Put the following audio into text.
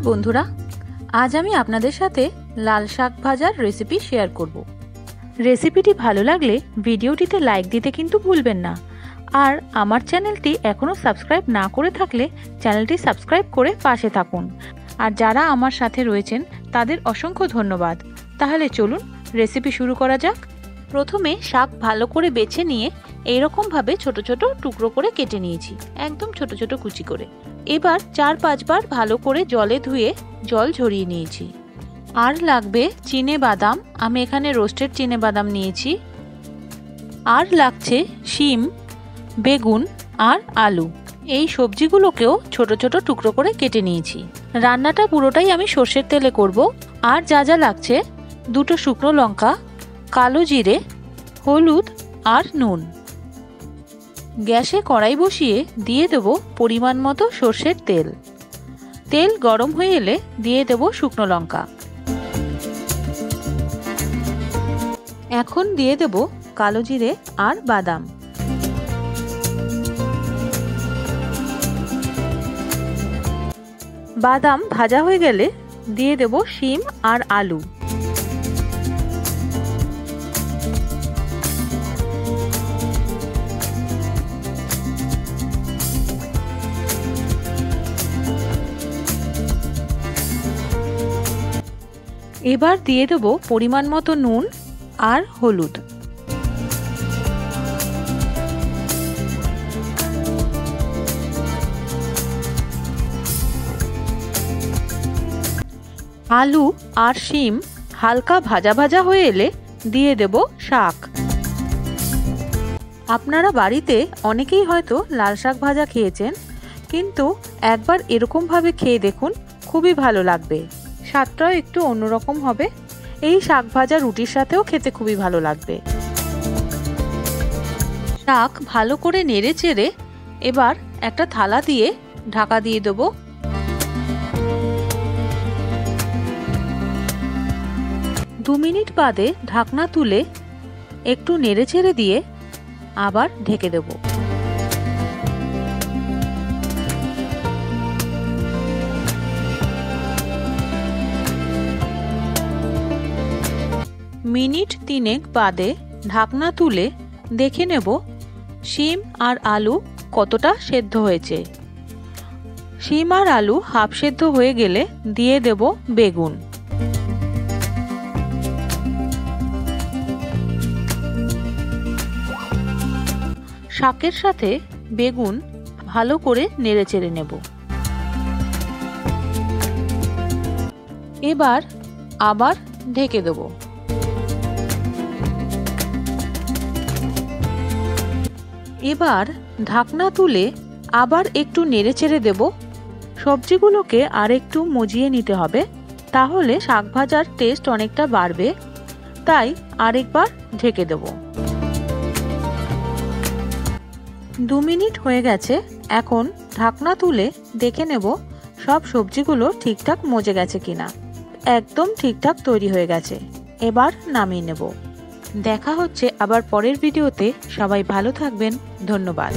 বন্ধুরা, আজ আমি আপনাদের সাথে লাল শাক ভাজার রেসিপি শেয়ার করব। রেসিপিটি ভালো লাগলে ভিডিওটিতে লাইক দিতে কিন্তু ভুলবেন না। আর আমার চ্যানেলটি এখনও সাবস্ক্রাইব না করে থাকলে চ্যানেলটি সাবস্ক্রাইব করে পাশে থাকুন। আর যারা আমার সাথে রয়েছেন তাদের অসংখ্য ধন্যবাদ। তাহলে চলুন রেসিপি শুরু করা যাক। প্রথমে শাক ভালো করে বেছে নিয়ে এইরকমভাবে ছোট ছোট টুকরো করে কেটে নিয়েছি, একদম ছোট ছোট কুচি করে। এবার 4-5 বার ভালো করে জলে ধুয়ে জল ঝরিয়ে নিয়েছি। আর লাগবে চিনে বাদাম, আমি এখানে রোস্টেড চিনে বাদাম নিয়েছি। আর লাগছে শিম, বেগুন আর আলু। এই সবজিগুলোকেও ছোট ছোট টুকরো করে কেটে নিয়েছি। রান্নাটা পুরোটাই আমি সর্ষের তেলে করব। আর যা যা লাগছে, 2টো শুকনো লঙ্কা, কালো জিরে, হলুদ আর নুন। গ্যাসে কড়াই বসিয়ে দিয়ে দেব পরিমাণ মতো সর্ষের তেল। তেল গরম হয়ে এলে দিয়ে দেব শুকনো লঙ্কা। এখন দিয়ে দেব কালো জিরে আর বাদাম। বাদাম ভাজা হয়ে গেলে দিয়ে দেব শিম আর আলু। এবার দিয়ে দেব পরিমাণ মতো নুন আর হলুদ। আলু আর শিম হালকা ভাজা ভাজা হয়ে এলে দিয়ে দেব শাক। আপনারা বাড়িতে অনেকেই হয়তো লাল শাক ভাজা খেয়েছেন, কিন্তু একবার এরকমভাবে খেয়ে দেখুন, খুবই ভালো লাগবে। স্বাদটাও একটু অন্যরকম হবে। এই শাক ভাজা রুটির সাথেও খেতে খুবই ভালো লাগবে। শাক ভালো করে নেড়ে চেড়ে এবার একটা থালা দিয়ে ঢাকা দিয়ে দেব। দু মিনিট বাদে ঢাকনা তুলে একটু নেড়ে চেড়ে দিয়ে আবার ঢেকে দেব। মিনিট 3 বাদে ঢাকনা তুলে দেখে নেব শিম আর আলু কতটা সেদ্ধ হয়েছে। শিম আর আলু হাফ সেদ্ধ হয়ে গেলে দিয়ে দেব বেগুন। শাকের সাথে বেগুন ভালো করে নেড়ে চেড়ে নেব। এবার আবার ঢেকে দেব। এবার ঢাকনা তুলে আবার একটু নেড়ে চেড়ে দেব। সবজিগুলোকে আর একটু মজিয়ে নিতে হবে, তাহলে শাক ভাজার টেস্ট অনেকটা বাড়বে। তাই আরেকবার ঢেকে দেব। 2 মিনিট হয়ে গেছে। এখন ঢাকনা তুলে দেখে নেব সব সবজিগুলো ঠিকঠাক মজে গেছে কিনা। একদম ঠিকঠাক তৈরি হয়ে গেছে। এবার নামিয়ে নেব। দেখা হচ্ছে আবার পরের ভিডিওতে। সবাই ভালো থাকবেন। ধন্যবাদ।